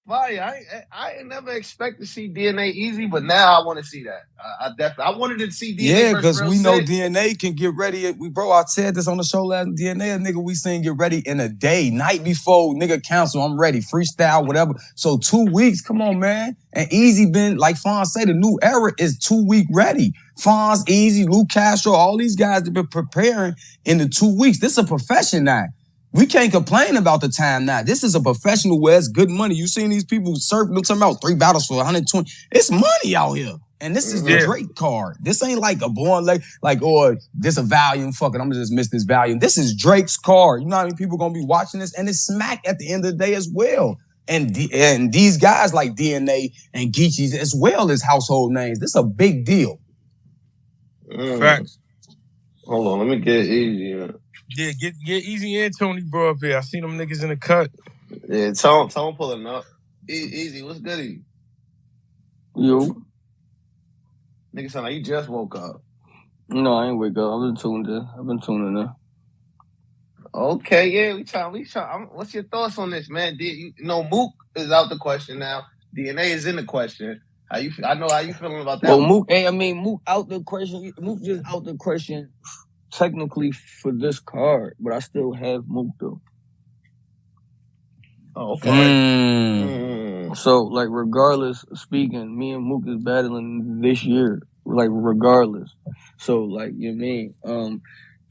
fire. I ain't never expect to see DNA Easy, but now I want to see that. I definitely I wanted to see DNA Yeah, versus because Real we know Sick. DNA can get ready. Bro, I said this on the show last. DNA, a nigga, we seen get ready in a day, night before nigga council. I'm ready, freestyle, whatever. So 2 weeks, come on, man. And Eazy been like Fonz say, the new era is 2 week ready. Fonz, Eazy, Luke Castro, all these guys have been preparing in the 2 weeks. This is a profession now. We can't complain about the time now. This is a professional where it's good money. You seen these people surfing, them talking about 3 battles for 120. It's money out here. And this is the Drake card. This ain't like a born or this a volume. Fuck it, I'm gonna just miss this volume. This is Drake's card. You know how many people gonna be watching this? And it's smack at the end of the day as well. And these guys like DNA and Geechees as well as household names. This is a big deal. Facts. Hold on, let me get Eazy. Yeah, get Eazy and Tony bro up here. I seen them niggas in the cut. Yeah, Tone pulling up. Eazy, what's goody? Yo. Nigga sound like you just woke up. No, I ain't wake up. I've been tuning in. Okay, yeah, we trying. What's your thoughts on this, man? Mook is out the question now. DNA is in the question. I know how you feeling about that. Well, Mook out the question. Mook just out the question technically for this card, but I still have Mook though. Oh, okay. So, like, regardless, speaking, me and Mook is battling this year, like, regardless. So, like, you mean,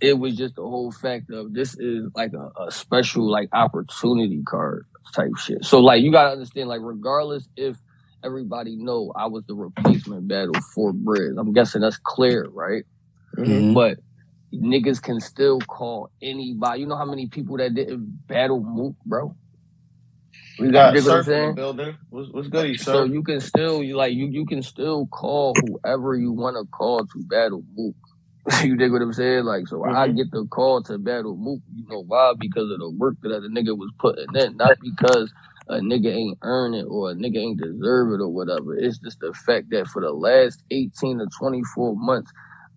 it was just the whole fact of this is like a special, like, opportunity card type shit. So, like, you gotta understand, like, regardless if everybody know I was the replacement battle for Briz, I'm guessing that's clear, right? Mm-hmm. But niggas can still call anybody. You know how many people that didn't battle Mook, bro? We got Surf in the building. What's good, Surf? So you can still you can still call whoever you want to call to battle Mook. You dig what I'm saying? Like, so I get the call to battle Mook. You know why? Because of the work that the nigga was putting in, not because a nigga ain't earn it or a nigga ain't deserve it or whatever. It's just the fact that for the last 18 to 24 months,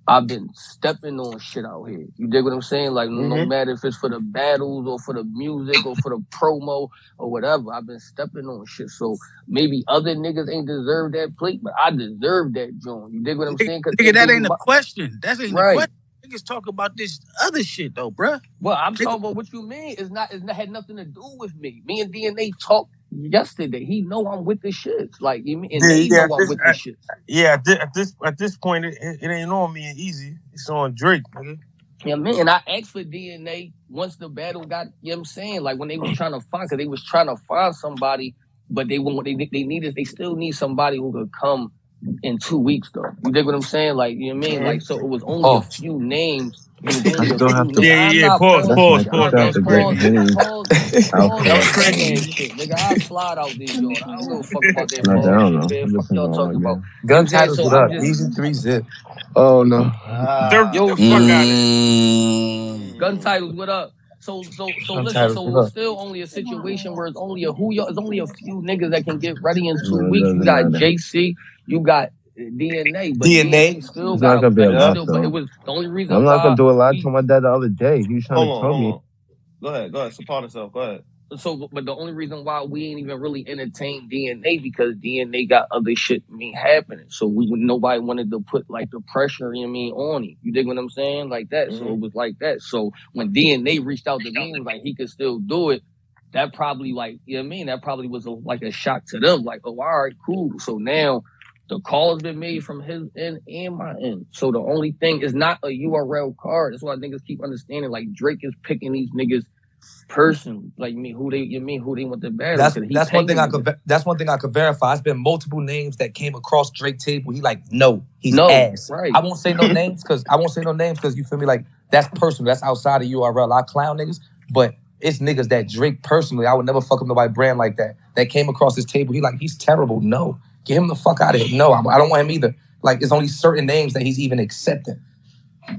I've been stepping on shit out here. You dig what I'm saying? Like, no matter if it's for the battles or for the music or for the promo or whatever, I've been stepping on shit. So maybe other niggas ain't deserve that plate, but I deserve that joint. You dig what I'm saying? Nigga, that ain't the question. That ain't the question. Niggas talk about this other shit though, bruh. Well, I'm talking about what you mean. It's had nothing to do with me. Me and DNA talked yesterday. He know I'm with the shits. Like, you mean, and they know I'm with the shits. Yeah, at this point, it ain't on me and Eazy. It's on Drake, nigga. Yeah, man, and I asked for DNA once the battle got, you know what I'm saying? Like, when they was trying to find, because they was trying to find somebody, but they still need somebody who could come in 2 weeks, though. You dig what I'm saying? Like, you know what I mean? Like, so it was only a few names. It was only a few names. Yeah, pause. That was crazy. Shit, nigga, I'll slide out this joint. I don't give a fuck about that pause shit, man. Fuck y'all talking about. Gun titles, what up? Easy 3-zip. Oh, no. Yo, the fuck out of here. Gun titles, what up? So listen, so it's still only a situation where it's only a few niggas that can get ready in 2 weeks. You got JC, you got DNA, but DNA still got a battle. But it was the only reason I'm not gonna do a lot. I told my dad the other day. He was trying to tell me. Go ahead. Support yourself. Go ahead. So, but the only reason why we ain't even really entertained DNA because DNA got other shit happening. So nobody wanted to put like the pressure, on him. You dig what I'm saying? Like that. So it was like that. So when DNA reached out to me and was like he could still do it, that probably that probably was like a shock to them. Like, oh, all right, cool. So now the call's been made from his end and my end. So the only thing is not a URL card. That's why niggas keep understanding. Like Drake is picking these niggas personally, like who they want to battle. That's one thing I could verify. It's been multiple names that came across Drake table. He like, he's ass. Right. I won't say no names because you feel me, like that's personal. That's outside of URL. I clown niggas, but it's niggas that Drake personally, I would never fuck up nobody brand like that. That came across his table. He like, he's terrible. No, get him the fuck out of here. No, I don't want him either. Like, it's only certain names that he's even accepting.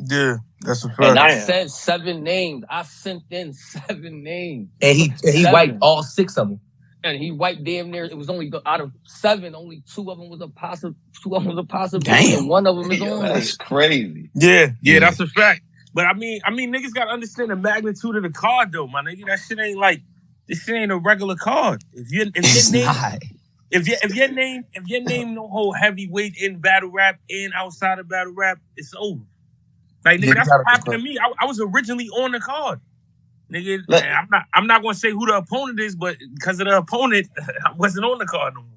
Yeah, that's a fact. And I said 7 names. I sent in 7 names. And he wiped all 6 of them. And he wiped damn near. It was only out of 7, only 2 of them was a possible. 2 of them was a possibility. Damn. And 1 of them is on. That's crazy. Yeah, that's a fact. But I mean, niggas gotta understand the magnitude of the card though, my nigga. That shit ain't like This shit ain't a regular card. If your name don't hold heavyweight in battle rap and outside of battle rap, it's over. Like nigga, that's what happened to me. I was originally on the card. Nigga, I'm not gonna say who the opponent is, but because of the opponent, I wasn't on the card no more.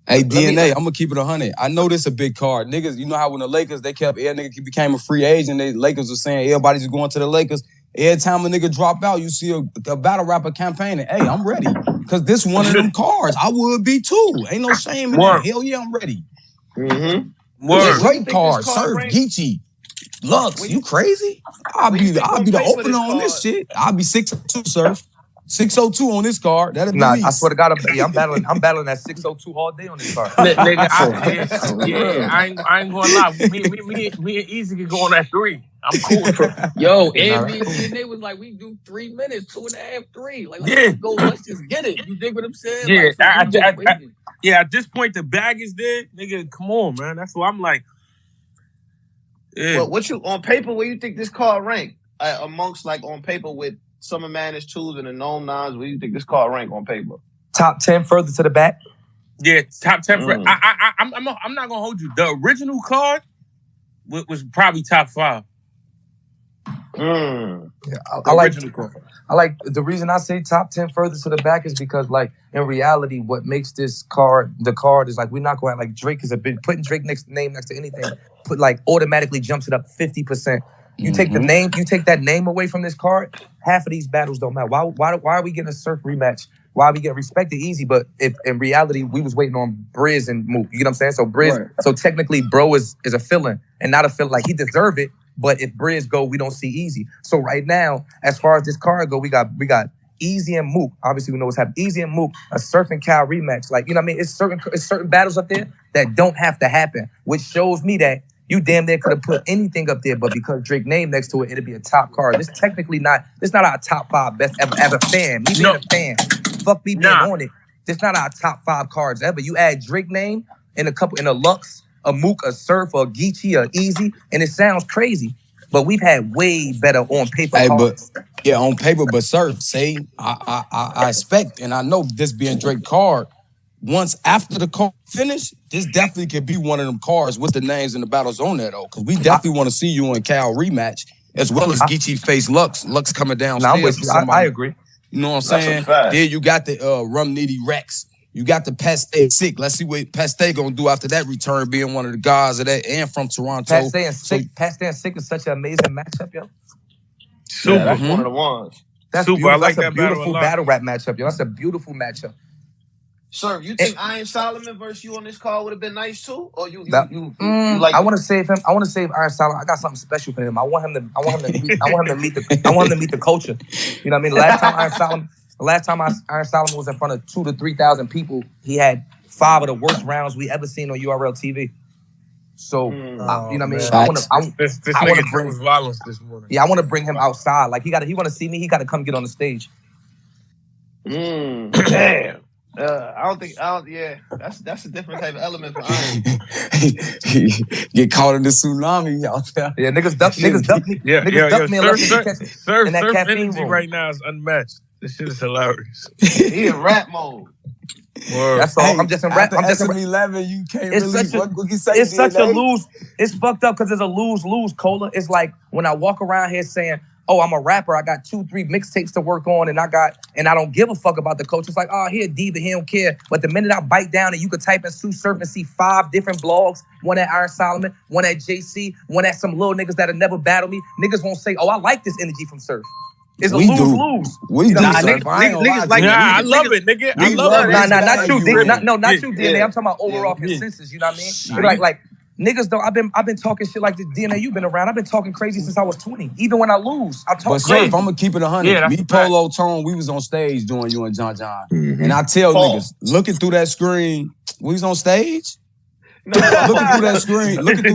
Hey, DNA, I'm gonna keep it 100. I know this a big card. Niggas, you know how when the Lakers, they kept, nigga became a free agent, the Lakers were saying everybody's going to the Lakers. Every time a nigga drop out, you see a battle rapper campaigning. Hey, I'm ready. Because this one of them cards. I would be too. Ain't no shame in that. Hell yeah, I'm ready. Mm-hmm. This great card. Surf, Geechee, Lux. You crazy? I'll be the opener on this shit. I'll be 602, Surf. 602 on this card. That'll be me. I swear to God, I'm battling that 602 all day on this card. Nigga, I ain't gonna lie. Me and Eazy can go on that 3. I'm cool. Yo, and they was like, we do 3 minutes, 2.5, 3. Like, let's go, let's just get it. You dig what I'm saying? Yeah, at this point, the bag is there. Nigga, come on, man. That's what I'm like. Yeah. Well, what you on paper? Where you think this card rank amongst like on paper with Summer Madness 2s and the Gnome 9s? Where you think this card rank on paper? Top 10 further to the back. Yeah, top 10. I'm not gonna hold you. The original card was probably top 5. Yeah, I like the reason I say top 10 further to the back is because like in reality, what makes this card the card is like we're not going like Drake is a big putting Drake name next to anything put like automatically jumps it up 50%. You take the name, you take that name away from this card, half of these battles don't matter. Why are we getting a Surf rematch? Why are we getting respected Eazy? But if in reality we was waiting on Briz and Mook. You get what I'm saying? So Briz, so technically Bro is a fill-in and not a fill like he deserved it. But if Briz go, we don't see Eazy. So right now, as far as this card go, we got Eazy and Mook. Obviously, we know what's happening. Eazy and Mook, a Surf and Cal rematch. Like, you know what I mean? It's certain battles up there that don't have to happen, which shows me that you damn near could have put anything up there, but because Drake name next to it, it'll be a top card. This technically not our top 5 best ever as a fan. Me being a fan, fuck me being on it. This not our top 5 cards ever. You add Drake name in a Lux, a Mook, a Surf, a Geechee, a Eazy, and it sounds crazy. But we've had way better on paper cards. On paper, but Surf, say, I expect, and I know this being Drake card, once after the card finish, this definitely could be one of them cards with the names and the battles on there, though. Because we definitely want to see you and Cal rematch, as well as Geechee face Lux. Lux coming downstairs. I agree. You know what I'm saying? Then you got the Rum Nitty Rex. You got the Peste Sick. Let's see what Peste gonna do after that return, being one of the guys of that and from Toronto. Peste and Sick is such an amazing matchup, yo. Super. That's one of the ones. That's super. I like that's that a beautiful battle rap matchup, yo. That's a beautiful matchup. Sir, you think Iron Solomon versus you on this card would have been nice too, or you like? I want to save him. I want to save Iron Solomon. I got something special for him. I want him to meet the culture. You know what I mean? Last time Iron Solomon was in front of 2,000 to 3,000 people, he had 5 of the worst rounds we ever seen on URL TV. So you know what I mean? I want to bring violence this morning. Yeah, I want to bring him outside. Like he want to see me. He got to come get on the stage. Damn. That's a different type of element for Iron. Get caught in the tsunami out there. Yeah, niggas duck me. Niggas duck me Surf energy right now is unmatched. This shit is hilarious. He in rap mode. Word. That's all. I'm just in rap. I'm just in 11. You can't it's really. It's such a lose. It's fucked up because it's a lose. Cola. It's like when I walk around here saying, "Oh, I'm a rapper. I got 2-3 mixtapes to work on, and I don't give a fuck about the culture." It's like, "Oh, here, Diva, he don't care." But the minute I bite down and you could type in Sue Surf and see 5 different blogs, one at Iron Solomon, one at JC, one at some little niggas that'll never battle me. Niggas won't say, "Oh, I like this energy from Surf." It's a lose-lose. We do. Niggas like, I love it, nigga. I love it. Not you, DNA. I'm talking about overall consensus. You know what I mean? Like niggas though. I've been talking shit like this. DNA, you've been around. I've been talking crazy since I was 20. Even when I lose, I talk crazy. But Surf, I'm gonna keep it 100. Me, Polo, Tone, we was on stage doing you and John. And I tell niggas, looking through that screen, we was on stage. No, looking through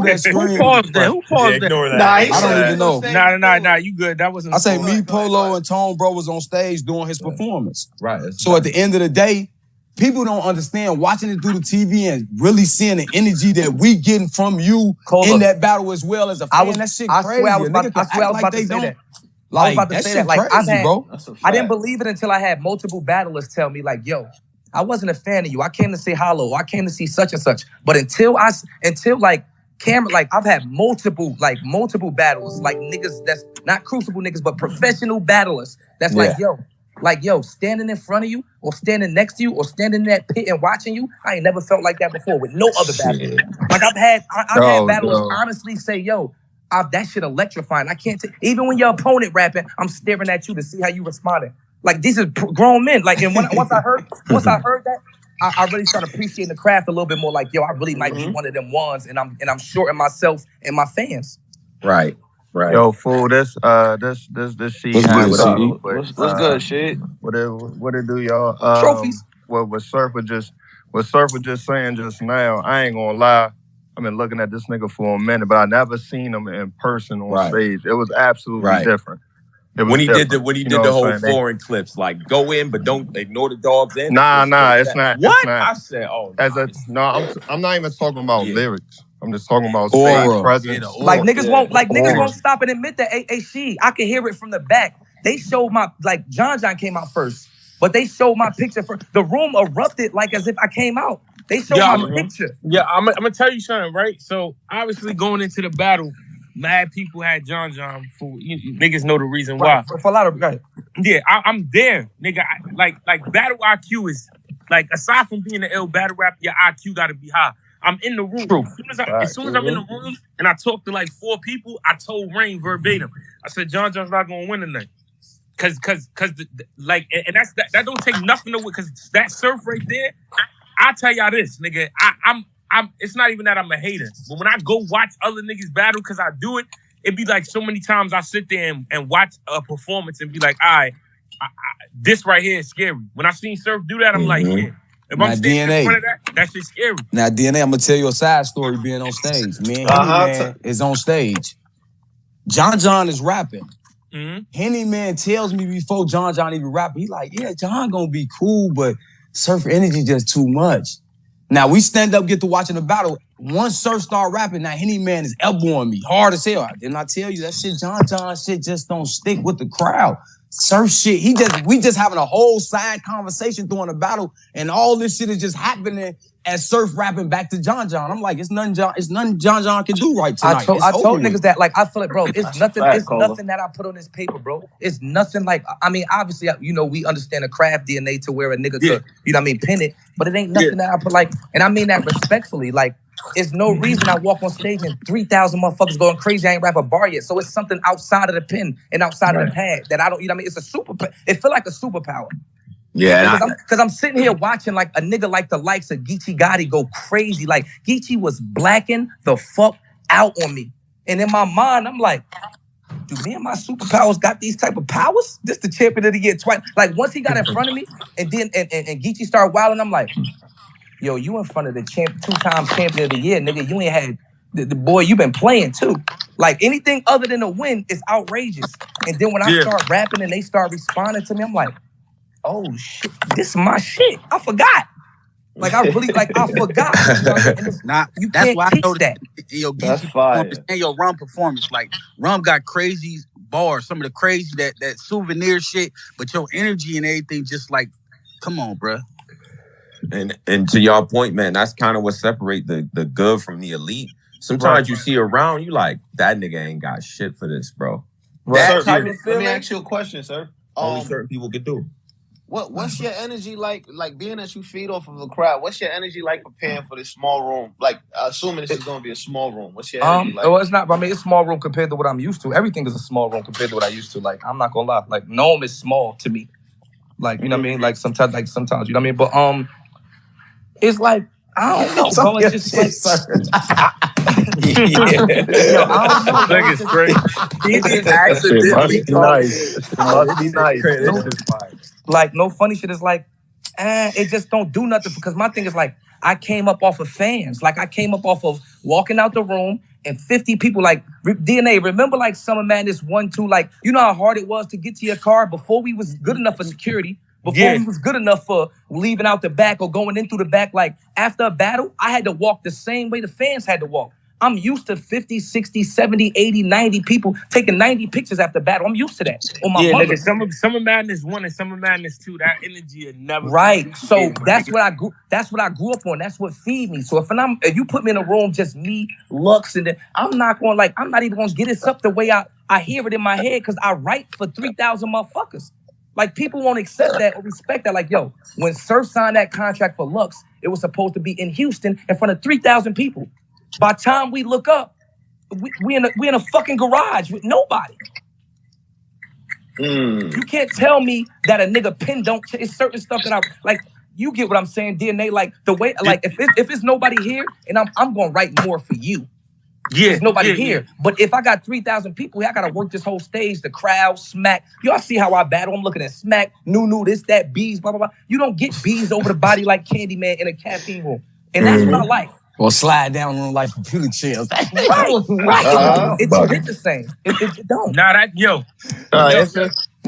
that screen. Who paused that? Ignore that. I don't even know. Nah, you good. That wasn't. I say me, Polo, and Tone, bro, was on stage doing his performance. Right. So at the end of the day, people don't understand watching it through the TV and really seeing the energy that we getting from you in that battle as well as a fan. That shit crazy. I swear I was about to say that. Like, I was about to say that. Like, crazy, bro. I didn't believe it until I had multiple battlers tell me, like, yo, I wasn't a fan of you. I came to say hello. I came to see such and such. But until like camera, like I've had multiple battlers, like niggas that's not crucible niggas, but professional battlers. That's like, yo, standing in front of you or standing next to you or standing in that pit and watching you. I ain't never felt like that before with no other battle. Like I've had battlers honestly say, yo, that shit electrifying. I can't take, even when your opponent rapping, I'm staring at you to see how you responding. Like these are grown men. Like, and once I heard that, I really started appreciating the craft a little bit more. Like, yo, I really might be one of them ones, and I'm shorting myself and my fans. Right. Yo, fool, this shit. What's good, shit? What it do, y'all? Trophies. What Surf was just saying just now, I ain't gonna lie. I've been looking at this nigga for a minute, but I never seen him in person on stage. It was absolutely different. When he did the whole foreign clips, like go in but don't ignore the dogs in. Nah, it's not. What? It's not. I said, I'm not even talking about lyrics. I'm just talking about stage presence. Like niggas won't stop and admit that. Hey, I can hear it from the back. They showed John came out first, but they showed my picture first. The room erupted like as if I came out. They showed my picture. Yeah, I'm gonna tell you something, right? So obviously going into the battle, mad people had John for niggas know the reason why. For a lot of guys. Yeah, I'm there, nigga. Like battle IQ is like, aside from being an ill battle rap, your IQ gotta be high. I'm in the room. True. As soon as I'm in the room and I talk to like 4 people, I told Rain verbatim. I said John's not gonna win tonight. Cause and that don't take nothing away, cause that Surf right there, I'll tell y'all this, nigga. I'm it's not even that I'm a hater, but when I go watch other niggas battle, cause I do it, it'd be like so many times I sit there and watch a performance and be like, all right, this right here is scary. When I seen Surf do that, I'm like, yeah. If I'm standing in front of that shit's scary. Now, DNA, I'm gonna tell you a side story being on stage. Me and Henny Man is on stage. John is rapping. Henny Man tells me before John even rapping, he like, yeah, John gonna be cool, but Surf energy just too much. Now we stand up, get to watching the battle. Once Surf start rapping, now Henny Man is elbowing me hard as hell. Didn't I tell you that shit? John shit just don't stick with the crowd. Surf shit, we just having a whole side conversation during the battle, and all this shit is just happening as Surf rapping back to John. I'm like, it's nothing John can do right tonight. I told niggas that, like, I feel like, bro, it's nothing that I put on this paper, bro. It's nothing like, I mean, obviously, we understand the craft DNA to where a nigga could, pin it, but it ain't nothing that I put, like, and I mean that respectfully, like, it's no reason I walk on stage and 3,000 motherfuckers going crazy. I ain't rap a bar yet. So it's something outside of the pen and outside of the pad that I don't, it's a it feel like a superpower. Yeah. Because I'm sitting here watching like a nigga like the likes of Geechee Gotti go crazy. Like Geechee was blacking the fuck out on me. And in my mind, I'm like, do me and my superpowers got these type of powers? This the champion of the year twice. Like once he got in front of me and then and Geechee started wilding, I'm like, yo, you in front of the 2-time champion of the year, nigga. You ain't had the boy, you been playing too. Like anything other than a win is outrageous. And then when I start rapping and they start responding to me, I'm like, oh shit, this is my shit. I forgot. Like I really I forgot. You that's can't why teach I know that. Yo, and your Rum performance. Like Rum got crazy bars, some of the crazy that souvenir shit, but your energy and everything just like, come on, bro. And to your point, man, that's kind of what separate the good from the elite. Sometimes you see around, you like, that nigga ain't got shit for this, bro. Right. Sir, let me ask you a question, sir. Only certain people can do. What's your energy like? Like being that you feed off of a crowd, what's your energy like preparing for this small room? Like assuming this is gonna be a small room. What's your energy like? Well, it's not. I mean, it's small room compared to what I'm used to. Everything is a small room compared to what I used to. Like, I'm not gonna lie. Like, Nome is small to me. Like, you know what I mean? Like sometimes, you know what I mean? But it's like, I don't know, bro. It's just like, yo, I don't know. Nigga's great. Must be nice. Like, no funny shit is like, it just don't do nothing. Because my thing is like, I came up off of fans. Like, I came up off of walking out the room and 50 people, like, DNA, remember like Summer Madness 1, 2, like, you know how hard it was to get to your car before we was good enough for security? Before we was good enough for leaving out the back or going in through the back, like after a battle, I had to walk the same way the fans had to walk. I'm used to 50, 60, 70, 80, 90 people taking 90 pictures after battle. I'm used to that. On my mother. Nigga, Summer Madness 1 and Summer Madness 2, that energy had never right. So that's what I grew up on. That's what feed me. So if you put me in a room, just me, Lux, and then I'm not even gonna get this up the way I hear it in my head because I write for 3,000 motherfuckers. Like, people won't accept that or respect that. Like, yo, when Surf signed that contract for Lux, it was supposed to be in Houston in front of 3,000 people. By the time we look up, we in a fucking garage with nobody. You can't tell me that a nigga pen don't. It's certain stuff that I like. You get what I'm saying, DNA. Like the way, like if it's nobody here, and I'm gonna write more for you. There's nobody here. But if I got 3,000 people, I gotta work this whole stage. The crowd, Smack. Y'all see how I battle? I'm looking at Smack, Nunu, this, that, bees, blah blah blah. You don't get bees over the body like Candyman in a caffeine room, and that's what I like. Or slide down on like computer chairs. Right. It did the same. It don't. Nah, that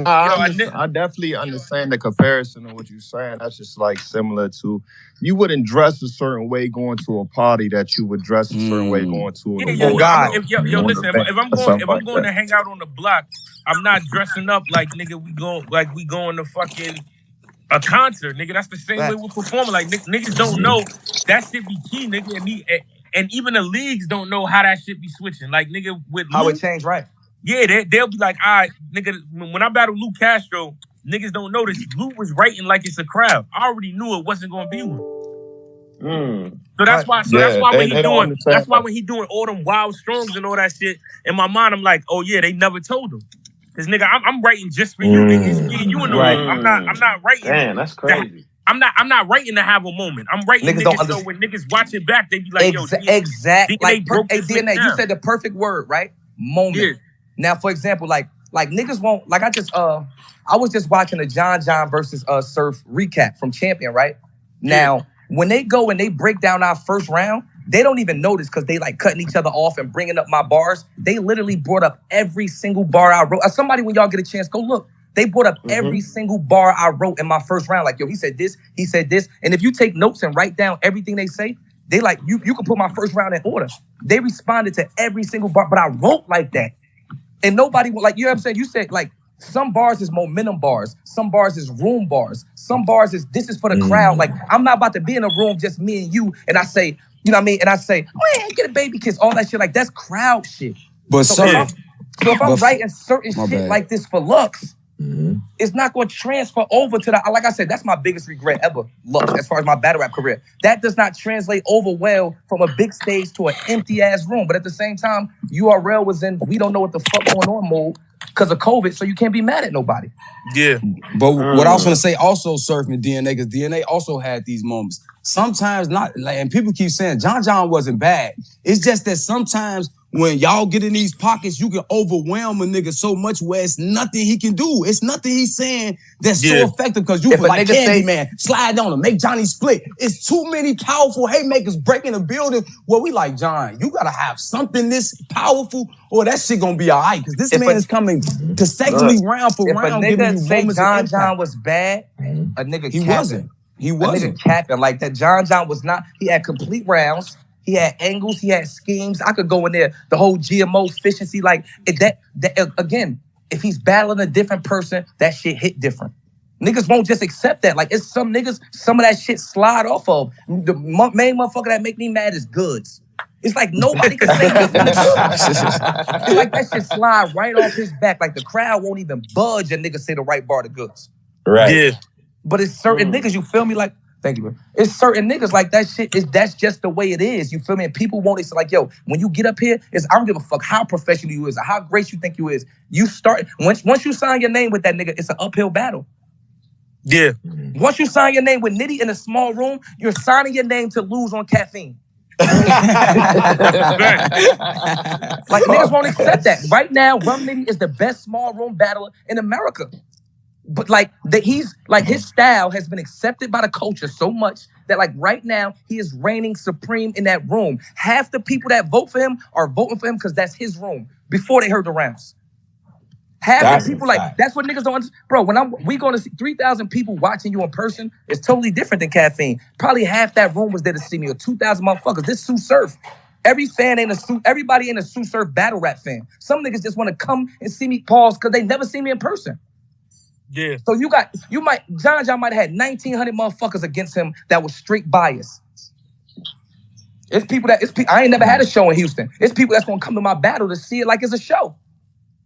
I definitely understand the comparison of what you're saying. That's just like similar to you wouldn't dress a certain way going to a party that you would dress a certain way going to an award. Listen, if I'm going to hang out on the block, I'm not dressing up like nigga we going to fucking a concert, nigga. That's the same way we're performing. Like niggas don't know that shit be key, nigga, and even the leagues don't know how that shit be switching. Like nigga with how it changed, right? Yeah, they'll be like, all right, nigga, when I battled Lou Castro, niggas don't know this. Lou was writing like it's a crowd. I already knew it wasn't gonna be one. So that's why when he doing all them wild strongs and all that shit, in my mind, I'm like, oh yeah, they never told him. Cause nigga, I'm writing just for you, niggas. You in the room. I'm not writing. Man, that's crazy. I'm not writing to have a moment. I'm writing niggas so when niggas watch it back, they be like, yo, exactly. Like DNA, you said the perfect word, right? Moment. Yeah. Now, for example, like niggas won't, like I was just watching the John versus Surf recap from Champion, right? Now, when they go and they break down our first round, they don't even notice because they like cutting each other off and bringing up my bars. They literally brought up every single bar I wrote. Somebody, when y'all get a chance, go look. They brought up every single bar I wrote in my first round. Like, yo, he said this. And if you take notes and write down everything they say, they like, you can put my first round in order. They responded to every single bar, but I wrote like that. And nobody, like, you know what I'm saying? You said, like, some bars is momentum bars. Some bars is room bars. Some bars is, this is for the crowd. Like, I'm not about to be in a room, just me and you, and I say, you know what I mean? And I say, oh, get a baby kiss, all that shit. Like, that's crowd shit. But so if I'm writing certain shit like this for Lux, it's not going to transfer over to the, like I said, that's my biggest regret ever, Lux, as far as my battle rap career. That does not translate over well from a big stage to an empty-ass room. But at the same time, URL was in, we don't know what the fuck going on mode because of COVID, so you can't be mad at nobody. Yeah. But what I was going to say also, Surfing DNA, because DNA also had these moments. Sometimes not, like, and people keep saying John wasn't bad. It's just that sometimes when y'all get in these pockets, you can overwhelm a nigga so much where it's nothing he can do. It's nothing he's saying that's so effective because you can like Candyman, slide on him, make Johnny split. It's too many powerful haymakers breaking the building where we like, John, you gotta have something this powerful or that shit gonna be all right. Because this man is coming consecutively round for round. If a nigga say John was bad, a nigga He wasn't. A nigga capping. Like that John was not, he had complete rounds. He had angles, he had schemes. I could go in there, the whole GMO efficiency. Like, that again, if he's battling a different person, that shit hit different. Niggas won't just accept that. Like, it's some niggas, some of that shit slide off of. The main motherfucker that make me mad is Goods. It's like nobody can say this. It's like that shit slide right off his back. Like, the crowd won't even budge a nigga say the right bar to Goods. Right. Yeah. But it's certain niggas, you feel me? Like, thank you, bro. It's certain niggas like that shit that's just the way it is. You feel me? And people want it. So like, yo, when you get up here, I don't give a fuck how professional you is or how great you think you is. You start, once you sign your name with that nigga, it's an uphill battle. Yeah. Once you sign your name with Nitty in a small room, you're signing your name to lose on caffeine. Like, niggas won't accept that. Right now, Rum Nitty is the best small room battler in America. But like he's like his style has been accepted by the culture so much that like right now he is reigning supreme in that room. Half the people that vote for him are voting for him because that's his room before they heard the rounds. Half the people like that's what niggas don't understand. Bro, when we going to see 3,000 people watching you in person, it's totally different than caffeine. Probably half that room was there to see me or 2,000 motherfuckers. This Sue Surf. Every fan ain't a suit. Everybody ain't a Sue Surf battle rap fan. Some niggas just want to come and see me pause because they never see me in person. Yeah. So John might have had 1,900 motherfuckers against him that was straight bias. I ain't never had a show in Houston. It's people that's gonna come to my battle to see it like it's a show.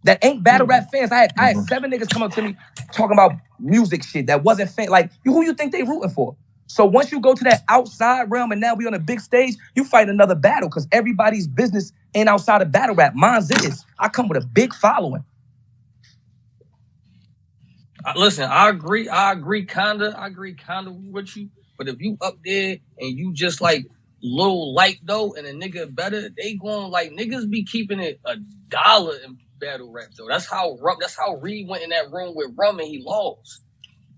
That ain't battle rap fans. I had 7 niggas come up to me talking about music shit that wasn't fan. Like, who you think they rooting for? So once you go to that outside realm and now we on a big stage, you fight another battle because everybody's business ain't outside of battle rap. Mine's is. I come with a big following. Listen, I agree kinda with you. But if you up there and you just like little light though and a nigga better, they going like niggas be keeping it $1 in battle rap though. That's how Reed went in that room with Rum and he lost.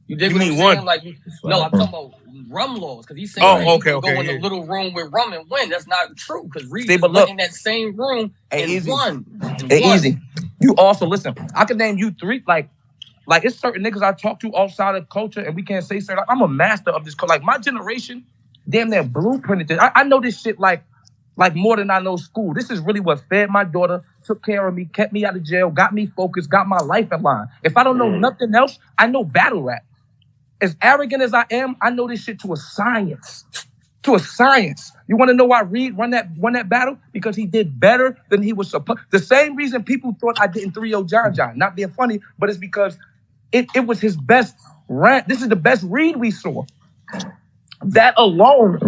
You dig what I'm saying? Like, no, I'm talking about Rum lost because he's saying he can go in the little room with Rum and win. That's not true because Reed went in that same room and won. Easy. You also listen. I can name you 3 like it's certain niggas I talk to outside of culture and we can't say certain. I'm a master of this. Like my generation, damn near blueprinted this. I know this shit like more than I know school. This is really what fed my daughter, took care of me, kept me out of jail, got me focused, got my life in line. If I don't know nothing else, I know battle rap. As arrogant as I am, I know this shit to a science. To a science. You want to know why Reed won that battle? Because he did better than he was supposed. The same reason people thought I didn't 3-0 John. Not being funny, but it's because it was his best rant. This is the best Reed we saw. That alone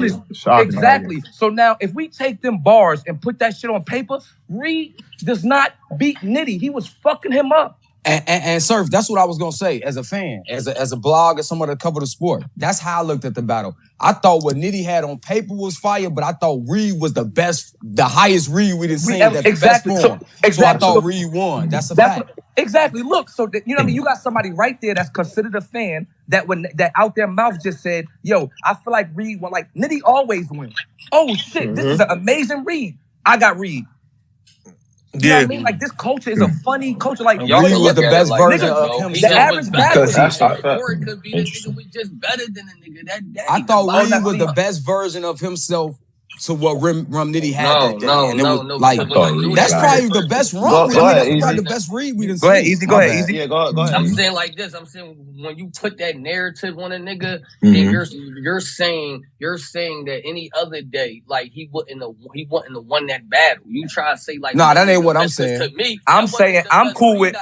is exactly. So now, if we take them bars and put that shit on paper, Reed does not beat Nitty. He was fucking him up. And Surf, that's what I was gonna say as a fan, as a blog, as someone that covered the sport. That's how I looked at the battle. I thought what Nitty had on paper was fire, but I thought Reed was the best, the highest Reed we'd have seen. That Exactly. Best form. So I thought Reed won. That's a fact. Exactly. Look, so you know what I mean? You got somebody right there that's considered a fan that out their mouth just said, yo, I feel like Reed won. Like Nitty always wins. Oh shit, this is an amazing Reed. I got Reed. You know what I mean? Like this culture is a funny culture. Like Reed was the best version of himself. The average battle or it could be the nigga was just better than the nigga that day. I thought Reed was the best version of himself to what Rum Nitty had that day. No. Like, that's probably the best Rum. That's probably the best Reed we done seen. Go ahead, Easy. Go ahead, Easy. Yeah, go ahead. I'm saying like this. I'm saying when you put that narrative on a nigga, then you're saying that any other day, like he wouldn't have won that battle. You try to say like nah, that ain't what I'm saying. To me, I'm saying I'm cool with.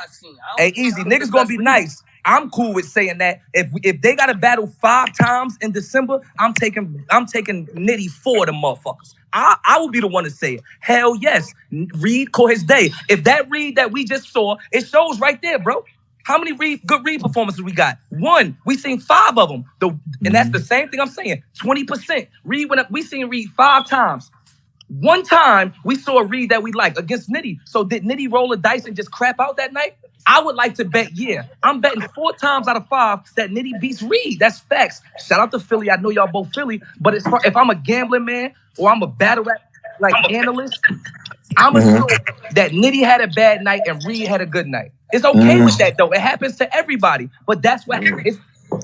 Hey, Easy, niggas gonna be nice. I'm cool with saying that if they got to battle 5 times in December, I'm taking Nitty 4 of them motherfuckers. I will be the one to say it. Hell yes, Reed caught his day. If that Reed that we just saw, it shows right there, bro. How many good Reed performances we got? 1. We seen 5 of them. And that's the same thing I'm saying. 20%. Reed went up. We seen Reed 5 times. 1 time we saw a Reed that we like against Nitty. So did Nitty roll a dice and just crap out that night? I would like to bet, yeah. I'm betting 4 times out of 5 that Nitty beats Reed. That's facts. Shout out to Philly. I know y'all both Philly, but if I'm a gambling man or I'm a battle rap analyst, I'm assuming that Nitty had a bad night and Reed had a good night. It's okay with that though. It happens to everybody, but that's what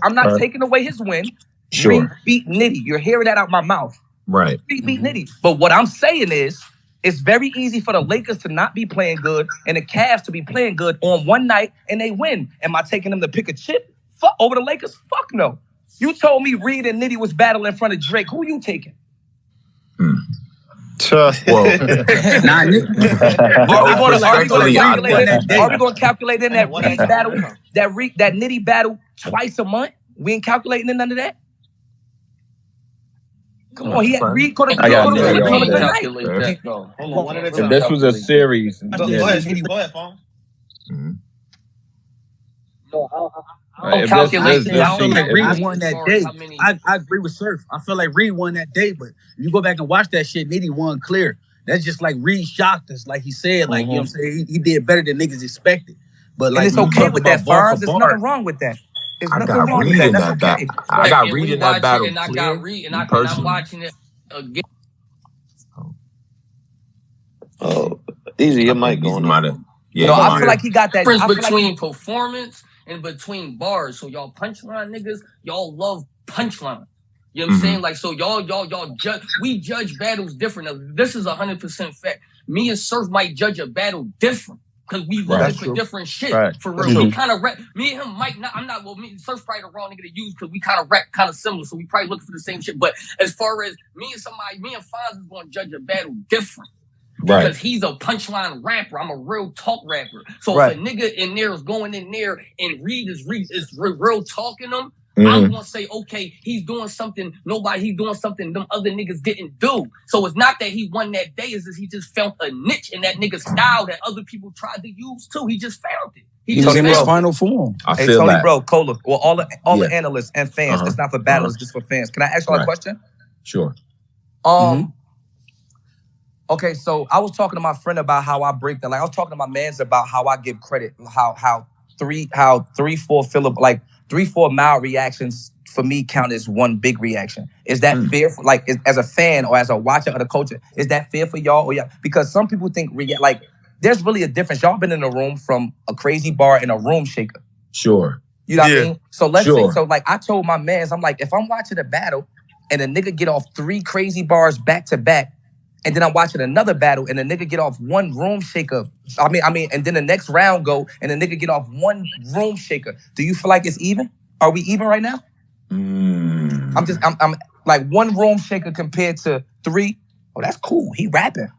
I'm not taking away his win. Sure. Reed beat Nitty. You're hearing that out my mouth. Right. Reed beat Nitty. But what I'm saying is, it's very easy for the Lakers to not be playing good and the Cavs to be playing good on one night and they win. Am I taking them to pick a chip over the Lakers? Fuck no. You told me Reed and Nitty was battling in front of Drake. Who you taking? Whoa. Are we going to calculate in that Reed battle, that Nitty battle twice a month? We ain't calculating in none of that? Come on, he had Reed could have Hold on, one at a time. If this was a series. Go ahead, Fonz. I feel like Reed won that day. I agree with Surf. I feel like Reed won that day, but if you go back and watch that shit, Nitty won clear. That's just like Reed shocked us, like he said. Like, you know what I'm saying? He did better than niggas expected. But like, it's okay with that, Fonz. There's nothing wrong with that. I got Reed in that battle. I got Reed in that battle. And I got Reed, and I'm watching it again. Oh, Easy, your mic going on. Yeah, I feel like he got that difference between performance and between bars. So y'all punchline niggas, y'all love punchline. You know what I'm saying? Like, so y'all judge. We judge battles different. Now, this is 100% fact. Me and Surf might judge a battle different because we looking for different shit. For real, we kind of rap. Me and him might not. I'm not. Well, me and Surf probably the wrong nigga to use because we kind of rap kind of similar. So we probably looking for the same shit. But as far as me and Fonz is going to judge a battle different. Because he's a punchline rapper. I'm a real talk rapper. So if a nigga in there is going in there and Reed is real talking them, I'm gonna say, okay, he's doing something them other niggas didn't do. So it's not that he won that day, it's just he just found a niche in that nigga style that other people tried to use too. He just found it. He's in his final form. I feel Tony, that. Bro, Cola, well, all the analysts and fans, it's not for battles, it's just for fans. Can I ask you a question? Sure. Okay, so I was talking to my friend about how I break that. Like I was talking to my mans about how I give credit, how 3-4 mild reactions for me count as one big reaction. Is that fair? As a fan or as a watcher of the culture, is that fair for y'all? Or yeah, because some people think there's really a difference. Y'all been in a room from a crazy bar and a room shaker. Sure. You know what I mean? So let's say, I told my mans, I'm like, if I'm watching a battle and a nigga get off 3 crazy bars back to back, and then I'm watching another battle and the nigga get off 1 room shaker. And then the next round go and the nigga get off 1 room shaker. Do you feel like it's even? Are we even right now? I'm like 1 room shaker compared to 3. Oh, that's cool. He rapping.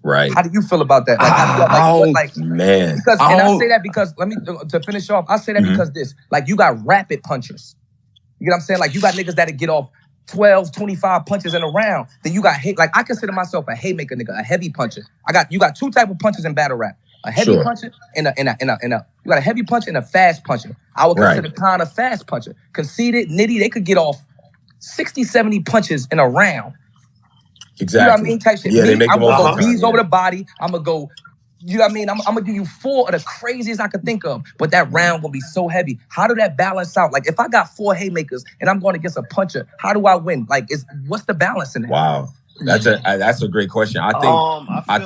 Right. How do you feel about that? Man. I say that because to finish off, I say that because you got rapid punchers. You know what I'm saying? Like you got niggas that'll get off 12, 25 punches in a round. Then you got I consider myself a haymaker nigga, a heavy puncher. You got 2 type of punches in battle rap. A heavy puncher and you got a heavy puncher and a fast puncher. I would consider Khan a fast puncher. Conceited, Nitty, they could get off 60, 70 punches in a round. Exactly. You know what I mean? Type shit. Yeah, they make I'm them gonna go B's over the body. I'm gonna go, you know what I mean? I'm gonna give you 4 of the craziest I could think of, but that round will be so heavy. How do that balance out? Like if I got 4 haymakers and I'm going against a puncher, how do I win? What's the balance in that? Wow. That's a great question. I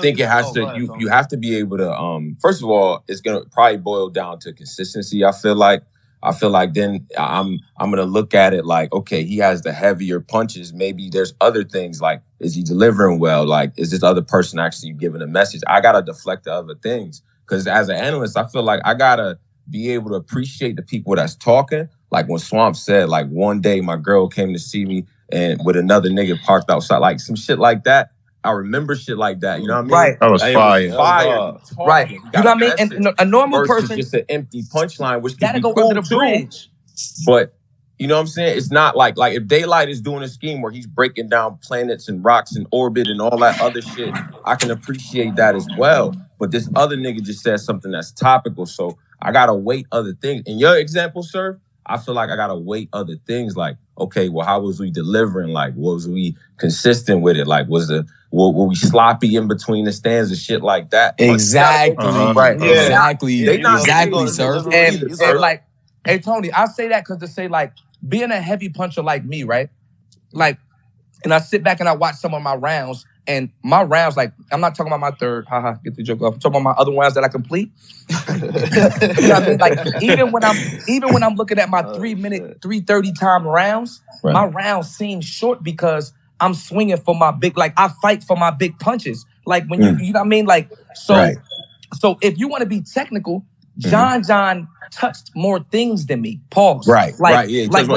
think it has to you have to be able to first of all, it's gonna probably boil down to consistency. I feel like then I'm gonna look at it like, okay, he has the heavier punches. Maybe there's other things like, is he delivering well? Like, is this other person actually giving a message? I gotta deflect the other things. Because as an analyst, I feel like I gotta be able to appreciate the people that's talking. Like when Swamp said, like one day my girl came to see me and with another nigga parked outside, like some shit like that. I remember shit like that. You know what I mean? Right. That was fire. Right. You know what I mean? And a normal person just an empty punchline, which gotta go cool under the bridge. But you know what I'm saying? It's not like if Daylight is doing a scheme where he's breaking down planets and rocks and orbit and all that other shit, I can appreciate that as well. But this other nigga just said something that's topical, so I gotta weight other things. In your example, sir, I feel like I gotta weight other things. Like, okay, well, how was we delivering? Like, was we consistent with it? Like, were we sloppy in between the stands and shit like that? Exactly. Right. Yeah. Exactly. Exactly, sir. And like, hey Tony, I say that because to say like being a heavy puncher like me, right? Like, and I sit back and I watch some of my rounds. And my rounds, like, I'm not talking about my third, get the joke off. I'm talking about my other rounds that I complete. You know what I mean? Like, even when I'm looking at my 3-minute, 3:30 time rounds, my rounds seem short because I'm swinging for my big, like, I fight for my big punches. Like, when you know what I mean? Like, so if you want to be technical, John touched more things than me. Pause. Right. Yeah. Like,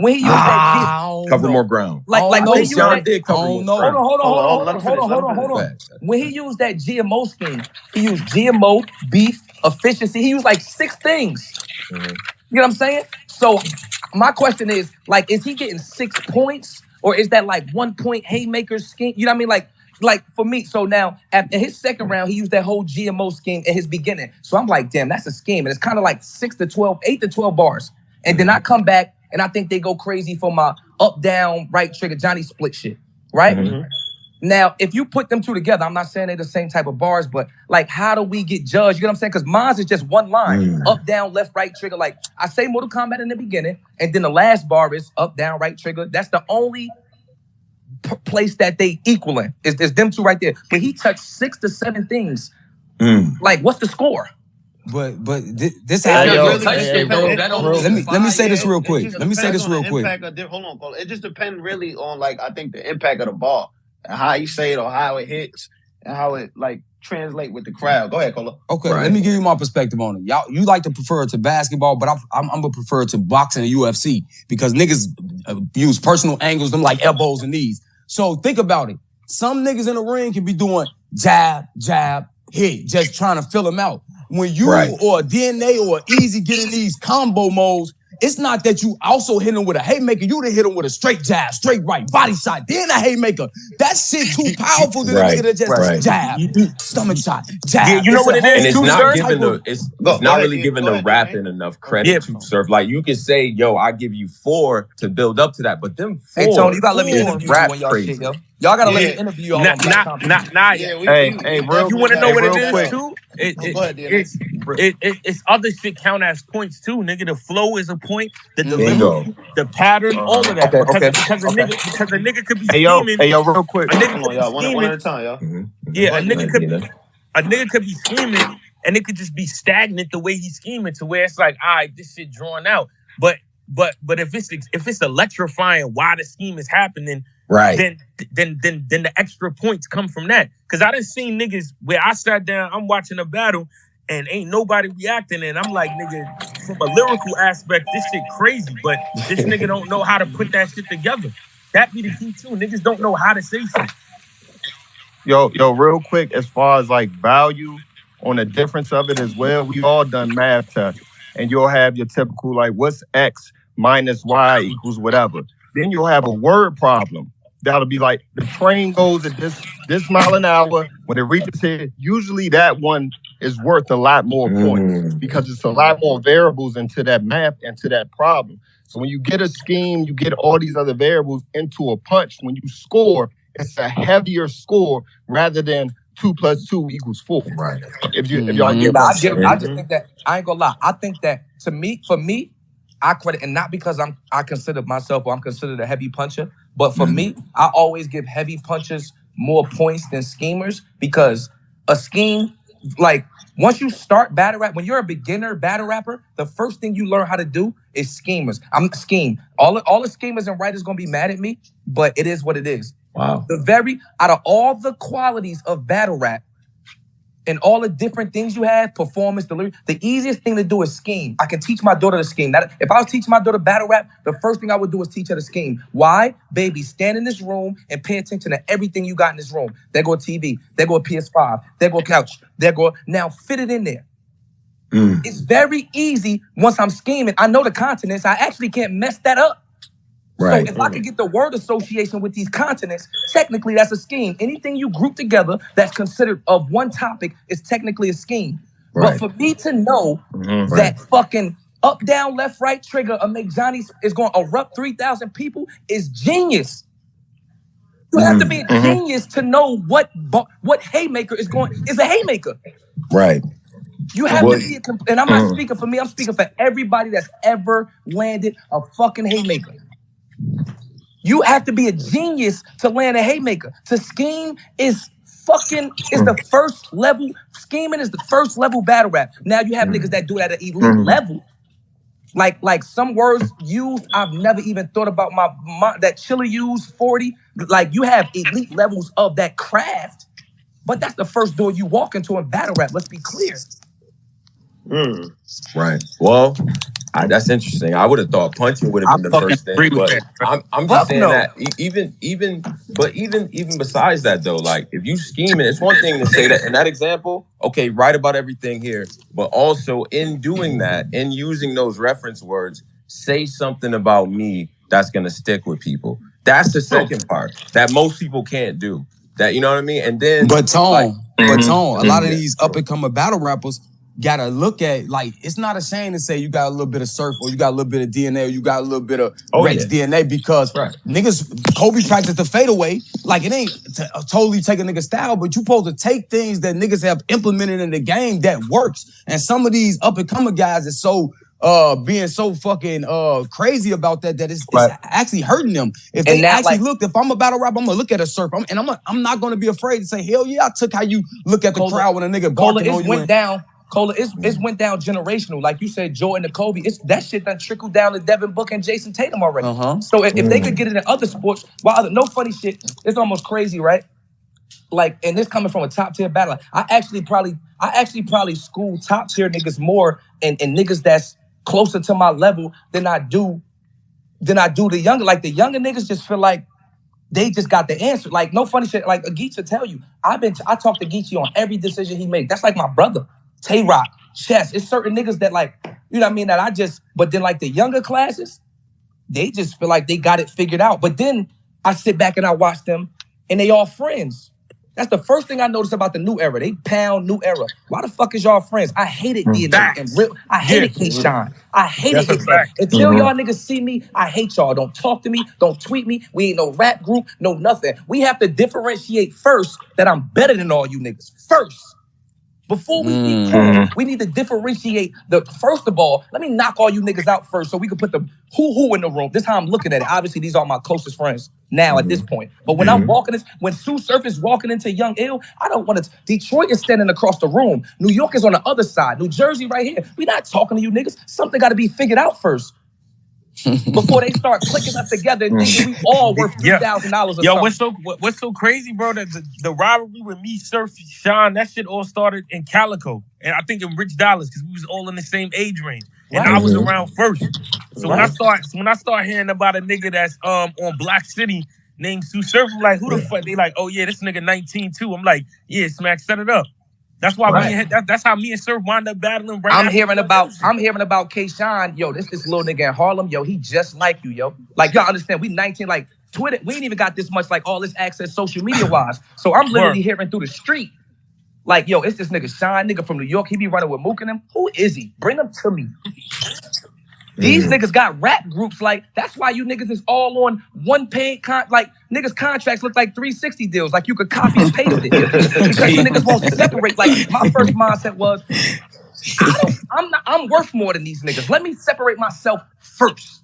when he used that cover more ground. Like when he used John did cover more ground. Hold on. When he used that GMO scheme, he used GMO, beef, efficiency. He used like 6 things. You know what I'm saying? So my question is, like, is he getting 6 points? Or is that like 1 point haymaker scheme? You know what I mean? Like for me, so now at his second round, he used that whole GMO scheme in his beginning. So I'm like, damn, that's a scheme. And it's kind of like 8 to 12 bars. And then I come back and I think they go crazy for my up, down, right trigger, Johnny split shit, right? Now, if you put them 2 together, I'm not saying they're the same type of bars, but like, how do we get judged? You know what I'm saying? Because mine is just one line, up, down, left, right trigger. Like I say Mortal Kombat in the beginning, and then the last bar is up, down, right trigger. That's the only place that they equal in, is them 2 right there. But he touched 6 to 7 things. Like, what's the score? But this happens. Let me say this real quick. Hold on, Cole. It just depends really on like I think the impact of the ball and how you say it or how it hits and how it like translate with the crowd. Go ahead, Cola. Okay, let me give you my perspective on it. Y'all, you like to prefer it to basketball, but I'm gonna prefer it to boxing and UFC because niggas use personal angles, them like elbows and knees. So think about it. Some niggas in the ring can be doing jab, jab, hit, just trying to fill them out. When you or DNA or Eazy get in these combo modes, it's not that you also hit him with a haymaker. You done hit him with a straight jab, straight right, body shot, then a haymaker. That shit too powerful to the nigga that just jab, stomach shot, jab. Yeah, you know what it is? And it's not giving really giving the rapping enough credit to Surf. Like you can say, yo, I give you 4 to build up to that, but them 4. Hey Tony, you gotta let me interview you on y'all shit, yo. Y'all gotta let me interview y'all. Hey, you want to know what it is too? It's other shit count as points too, nigga. The flow is a point, the delivery, the pattern, all of that. Because a nigga could be scheming. Hey, yo, real quick. A nigga could be scheming. One at a time, y'all. Yeah, a nigga could be scheming, and it could just be stagnant the way he's scheming to where it's like, all right, this shit drawn out. But if it's electrifying while the scheme is happening. Then the extra points come from that. Cause I done seen niggas where I sat down, I'm watching a battle and ain't nobody reacting. And I'm like, nigga, from a lyrical aspect, this shit crazy. But this nigga don't know how to put that shit together. That be the key too. Niggas don't know how to say something. Yo, real quick, as far as like value on the difference of it as well, we've all done math tests. And you'll have your typical like, what's X minus Y equals whatever. Then you'll have a word problem. That'll be like the train goes at this mile an hour. When it reaches here, usually that one is worth a lot more points because it's a lot more variables into that math and to that problem. So when you get a scheme, you get all these other variables into a punch. When you score, it's a heavier score rather than 2 + 2 = 4. Right. If y'all get I just think that I ain't gonna lie. I think that for me, I credit, and not because I consider myself or I'm considered a heavy puncher, but for me, I always give heavy punchers more points than schemers because a scheme, like once you start battle rap, when you're a beginner battle rapper, the first thing you learn how to do is schemers. I'm scheme. All the schemers and writers gonna be mad at me, but it is what it is. Wow. Out of all the qualities of battle rap, and all the different things you have, performance, delivery, the easiest thing to do is scheme. I can teach my daughter to scheme. If I was teaching my daughter battle rap, the first thing I would do is teach her to scheme. Why? Baby, stand in this room and pay attention to everything you got in this room. There go a TV. There go a PS5. There go a couch. Now fit it in there. It's very easy once I'm scheming. I know the continents. I actually can't mess that up. Right. So if I could get the word association with these continents, technically that's a scheme. Anything you group together that's considered of one topic is technically a scheme. Right. But for me to know that fucking up, down, left, right trigger of make Johnny is going to erupt 3,000 people is genius. You have to be a genius to know what haymaker is a haymaker. Right. You have to be, and I'm not speaking for me, I'm speaking for everybody that's ever landed a fucking haymaker. You have to be a genius to land a haymaker. To scheme is the first level. Scheming is the first level battle rap. Now you have niggas that do it at an elite level. Like some words used, I've never even thought about that Chilla used 40. Like you have elite levels of that craft, but that's the first door you walk into in battle rap. Let's be clear. Right. Well, that's interesting. I would have thought punching would have been the first thing, but I'm just saying that even besides that though, like if you scheming, it's one thing to say that in that example, okay, write about everything here, but also in doing that, in using those reference words, say something about me that's gonna stick with people. That's the second part that most people can't do. That you know what I mean? And then But Tone, a lot of these up and coming battle rappers gotta look at, like, it's not a shame to say you got a little bit of Surf or you got a little bit of DNA or you got a little bit of Rex DNA because niggas, Kobe practiced the fadeaway. Like, it ain't totally take a nigga style, but you supposed to take things that niggas have implemented in the game that works. And some of these up and coming guys is so being so fucking crazy about that it's actually hurting them. If they actually look, if I'm a battle rapper, I'm gonna look at a Surf, I'm not gonna be afraid to say, hell yeah, I took how you look at the crowd when a nigga barking on you. Went down. Cola, it's went down generational. Like you said, Jordan to Kobe. That shit done trickled down to Devin Booker and Jason Tatum already. So if they could get it in other sports, no funny shit, it's almost crazy, right? Like, and this coming from a top tier battler. I actually probably school top tier niggas more and niggas that's closer to my level than I do the younger. Like the younger niggas just feel like they just got the answer. Like, no funny shit. Like, Geechee will tell you, I talk to Geechee on every decision he make. That's like my brother. Tay-Rock, Chess. It's certain niggas that like, you know what I mean, but then like the younger classes, they just feel like they got it figured out. But then I sit back and I watch them and they all friends. That's the first thing I noticed about the new era. They pound new era. Why the fuck is y'all friends? I hated DNA and real. I hated K-Shine. I hated it. Until y'all niggas see me, I hate y'all. Don't talk to me. Don't tweet me. We ain't no rap group. No nothing. We have to differentiate first that I'm better than all you niggas. First. Before we be cool, we need to differentiate first of all, let me knock all you niggas out first so we can put the who in the room. This is how I'm looking at it. Obviously, these are my closest friends now at this point. But when I'm walking when Sue Surf is walking into Young Ill, I don't want to. Detroit is standing across the room. New York is on the other side. New Jersey right here. We not talking to you niggas. Something got to be figured out first. Before they start clicking us together and thinking we all worth $3,000 or something. What's so crazy, bro, that the rivalry with me, Surf, Sean, that shit all started in Calico. And I think in Rich Dollars, because we was all in the same age range. And I was around first. So when I start hearing about a nigga that's on Black City named Sue Surf, I'm like, who the fuck? They like, oh yeah, this nigga 19 too. I'm like, yeah, Smack, set it up. That's why that's how me and Surf wound up battling. I'm hearing about K-Shine. Yo, this little nigga in Harlem. Yo, he just like you, yo. Like, y'all understand, we 19, like Twitter, we ain't even got this much like all this access social media wise. So I'm literally hearing through the street. Like, yo, it's this nigga Shine, nigga from New York. He be running with Mook and him. Who is he? Bring him to me. These niggas got rap groups. Like, that's why you niggas is all on one paid like niggas contracts look like 360 deals. Like you could copy and paste it. Because you niggas won't separate. Like my first mindset was, I'm worth more than these niggas. Let me separate myself first.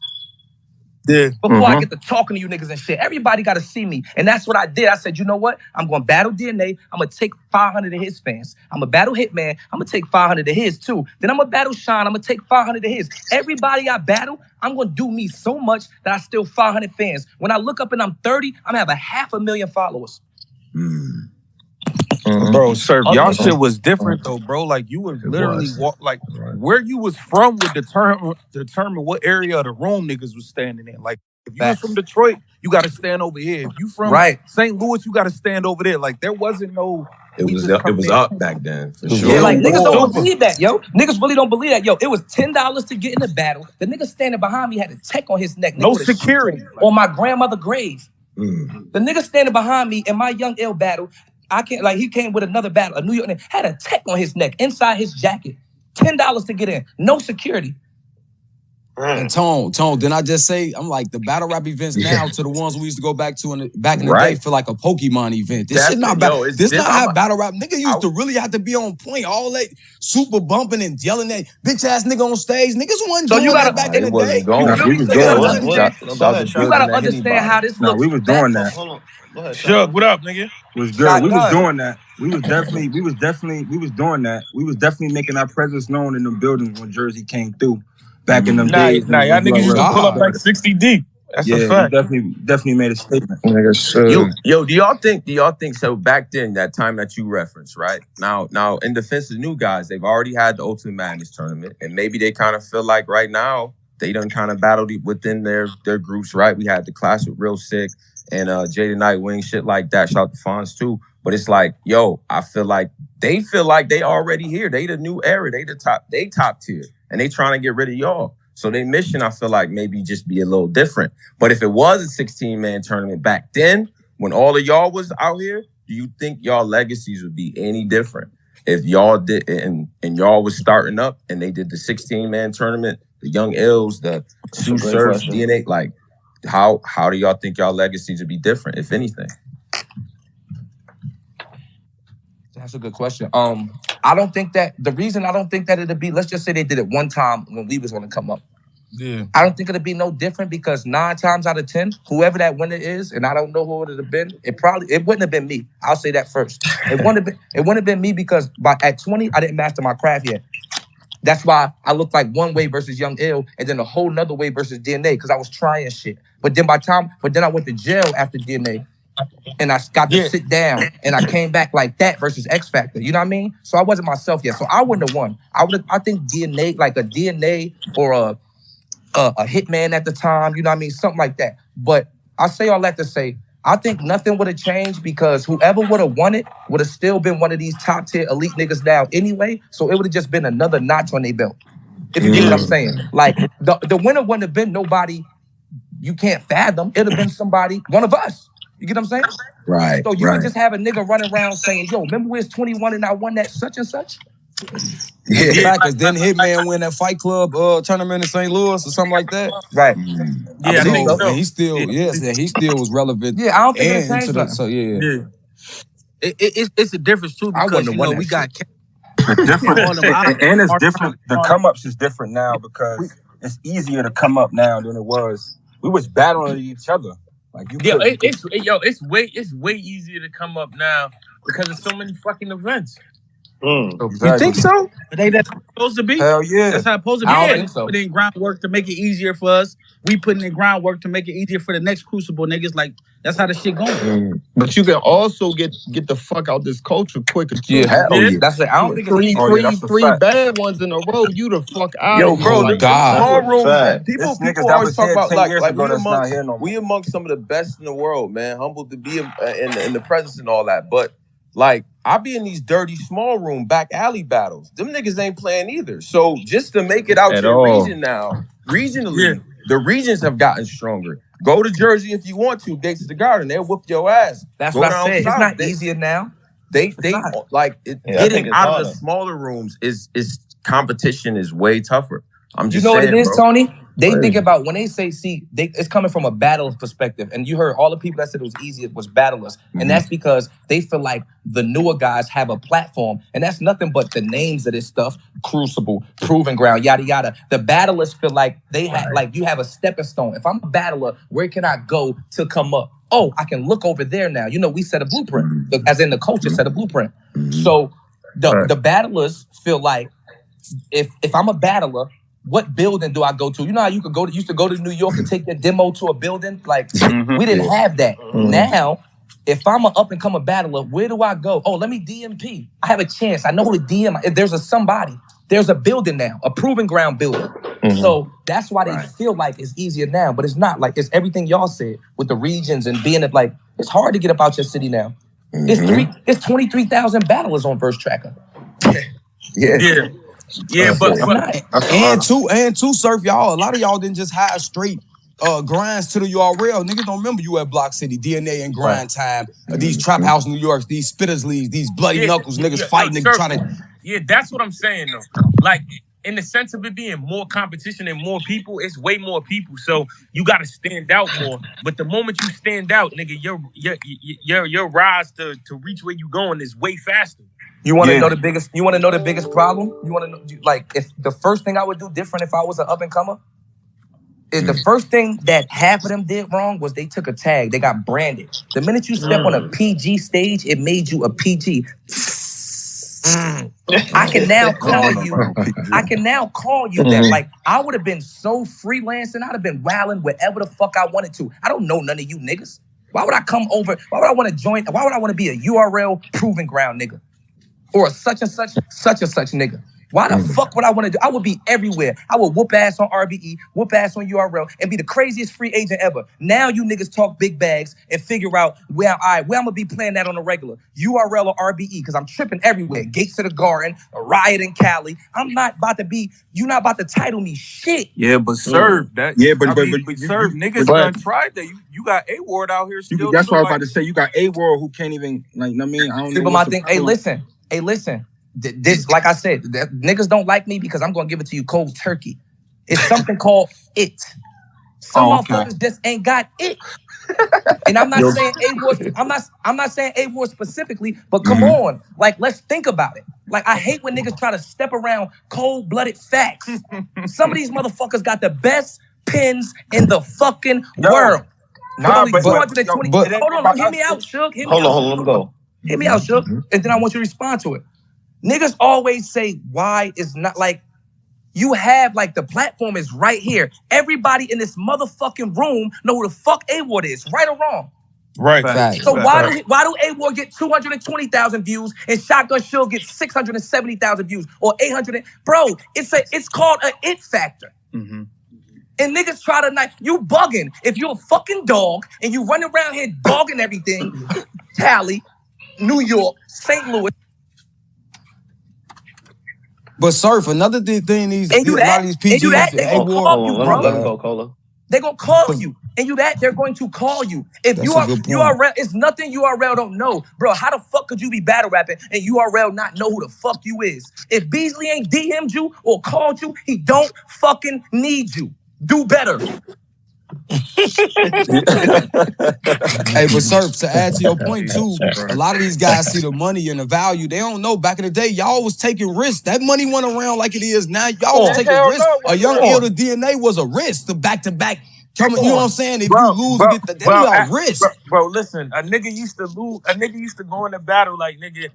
Yeah. Before I get to talking to you niggas and shit. Everybody got to see me. And that's what I did. I said, you know what? I'm going to battle DNA. I'm going to take 500 of his fans. I'm going to battle Hitman. I'm going to take 500 of his too. Then I'm going to battle Sean. I'm going to take 500 of his. Everybody I battle, I'm going to do me so much that I still 500 fans. When I look up and I'm 30, I'm going to have 500,000 followers. Bro, Surf, y'all shit was different though, bro. Like you would literally walk, like where you was from would determine what area of the room niggas was standing in. Like if you was from Detroit, you got to stand over here. If you from St. Louis, you got to stand over there. Like there wasn't no. It was up back then for sure. Yeah, like niggas don't believe that, yo. Niggas really don't believe that, yo. It was $10 to get in the battle. The nigga standing behind me had a tech on his neck. No security on my grandmother's grave. The nigga standing behind me in my Young Ill battle. I can't, like, he came with another battle, a New York nigga, had a tech on his neck, inside his jacket. $10 to get in. No security. And Tone, didn't I just say, I'm like, the battle rap events now to the ones we used to go back to back in the day feel like a Pokemon event. This shit not battle. This not how battle rap. Nigga used to really have to be on point. All that super bumping and yelling at bitch ass nigga on stage. Niggas wasn't doing that back in the day. You gotta understand how this looks. We was doing that. Hold on. Go ahead. Shug, what up, nigga? Was good. We was doing that. We was definitely doing that. We was definitely making our presence known in the buildings when Jersey came through. Back in them days. Y'all niggas used to pull up like 60 deep. That's a fact. Definitely made a statement. Yo, do y'all think so? Back then, that time that you referenced, right? Now, in defense of new guys, they've already had the Ultimate Madness tournament, and maybe they kind of feel like right now they done kind of battled within their groups, right? We had the clash with Real Sick and Jada Nightwing, shit like that. Shout out to Fonz too. But it's like, yo, I feel like they already here. They the new era. They top tier. And they trying to get rid of y'all. So their mission, I feel like, maybe just be a little different. But if it was a 16-man tournament back then, when all of y'all was out here, do you think y'all legacies would be any different? If y'all did, and y'all was starting up, and they did the 16-man tournament, the Young Ills, the Sue Surf, DNA, like, how do y'all think y'all legacies would be different, if anything? That's a good question. I don't think that, the reason I don't think that it'd be, let's just say they did it one time when we was going to come up. I don't think it'll be no different because 9 times out of 10, whoever that winner is, and I don't know who it would have been, it wouldn't have been me. I'll say that first. It wouldn't have been me because at 20, I didn't master my craft yet. That's why I looked like one way versus Young Ill, and then a whole nother way versus DNA because I was trying shit. But then I went to jail after DNA, and I got to sit down, and I came back like that versus X Factor. You know what I mean? So I wasn't myself yet. So I wouldn't have won. I think DNA, like a DNA or a Hitman at the time. You know what I mean? Something like that. But I say all that to say, I think nothing would have changed because whoever would have won it would have still been one of these top tier elite niggas now anyway. So it would have just been another notch on their belt. If you get what I'm saying. Like the winner wouldn't have been nobody you can't fathom. It'd have been somebody, one of us. You get what I'm saying? Right. So you would just have a nigga running around saying, yo, remember we was 21 and I won that such and such? Yeah, because then Hitman win that Fight Club tournament in St. Louis or something like that. Right. Yeah, I think so. And he still was relevant. Yeah, I don't think it changed nothing. So yeah. It's a difference too because we got different and it's different. The come ups is different now because it's easier to come up now than it was. We was battling each other. Like it's way easier to come up now because there's so many fucking events. Exactly. You think so? But ain't that supposed to be? Hell yeah. That's how it's supposed to be. I don't think so. Putting in groundwork to make it easier for us. We putting in groundwork to make it easier for the next Crucible niggas. Like, that's how the shit going. But you can also get the fuck out this culture quicker too. Yeah. That's it. I don't think it's three bad ones in a row. You the fuck out. Yo, bro, like, small rooms. People always talk about like we amongst some of the best in the world, man. Humbled to be in the presence and all that, but. Like, I be in these dirty small room back alley battles. Them niggas ain't playing either. So just to make it out to your region now, regionally, the regions have gotten stronger. Go to Jersey if you want to, Gates of the Garden. They'll whoop your ass. That's what I said. It's not easier now. Getting out of the smaller rooms is competition is way tougher. I'm just saying, what it is, bro. Tony? They think about when they say, it's coming from a battle perspective. And you heard all the people that said it was easy, it was battlers. Mm-hmm. And that's because they feel like the newer guys have a platform. And that's nothing but the names of this stuff. Crucible, Proving Ground, yada, yada. The battlers feel like they have, like you have a stepping stone. If I'm a battler, where can I go to come up? Oh, I can look over there now. You know, we set a blueprint. As in the culture set a blueprint. So the battlers feel like if I'm a battler, what building do I go to? You know how you used to go to New York and take your demo to a building? Like, we didn't have that. Now, if I'm an up-and-coming battler, where do I go? Oh, let me DMP. I have a chance. I know who to DM. If there's there's a building now, a Proving Ground building. So that's why they feel like it's easier now, but it's not. Like, it's everything y'all said with the regions and being like, it's hard to get up out your city now. It's 23,000 battlers on Verse Tracker. Yeah, but and two, Surf, y'all. A lot of y'all didn't just hire straight grinds to the URL. Niggas don't remember you at Block City, DNA and grind time. These Trap House New Yorks, these Spitters Leagues, these Bloody Knuckles, niggas fighting, niggas trying to. Yeah, that's what I'm saying though. Like, in the sense of it being more competition and more people, it's way more people. So you got to stand out more. But the moment you stand out, nigga, your rise to reach where you going is way faster. You want to know the biggest? You want to know the biggest problem? You want to know, like, if the first thing I would do different if I was an up and comer is the first thing that half of them did wrong was they took a tag. They got branded. The minute you step on a PG stage, it made you a PG. I can now call you. I can now call you that. Like, I would have been so freelancing. I'd have been wilding wherever the fuck I wanted to. I don't know none of you niggas. Why would I come over? Why would I want to join? Why would I want to be a URL Proving Ground nigga? Or a such and such nigga. Why the fuck would I want to do? I would be everywhere. I would whoop ass on RBE, whoop ass on URL, and be the craziest free agent ever. Now you niggas talk big bags and figure out where I'm gonna be playing that on a regular. URL or RBE, because I'm tripping everywhere. Gates of the Garden, a riot in Cali. You're not about to title me shit. Yeah, but serve that. Yeah, but serve niggas done tried that. You got A-Ward out here still. That's what I was about to say. You got A-Ward who can't even, like, I mean, I don't know. But my thing, hey, listen. This, like I said, niggas don't like me because I'm gonna give it to you cold turkey. It's something called it. Some motherfuckers just ain't got it. And I'm not saying A-War, I'm not saying A-War specifically, but come on. Like, let's think about it. Like, I hate when niggas try to step around cold-blooded facts. Some of these motherfuckers got the best pins in the fucking world. Nah, but hold on, hear me out, Suge. Hold on, let me go. Hear me out, Suge. And then I want you to respond to it. Niggas always say why is not like, you have like the platform is right here. Everybody in this motherfucking room know who the fuck A-Ward is, right or wrong. Right. So why do A-Ward get 220,000 views and Shotgun Suge get 670,000 views or 800? Bro, it's called an it factor. Mm-hmm. And niggas try to you bugging. If you're a fucking dog and you run around here dogging everything, Cali, New York, St. Louis. But Surf, another thing a lot of these PGs, they're gonna call you, bro. Let me go, Cola. They're gonna call you. And they're going to call you. If you are URL, it's nothing URL don't know. Bro, how the fuck could you be battle rapping and URL not know who the fuck you is? If Beasley ain't DM'd you or called you, he don't fucking need you. Do better. Hey, but Surf, to add to your point too, a lot of these guys see the money and the value. They don't know. Back in the day, y'all was taking risks. That money went around like it is now. Y'all was taking risks. A young ill to DNA was a risk. The back-to-back coming. You know what I'm saying? If you lose, you get that risk. Bro, listen. A nigga used to lose. A nigga used to go in the battle like, nigga,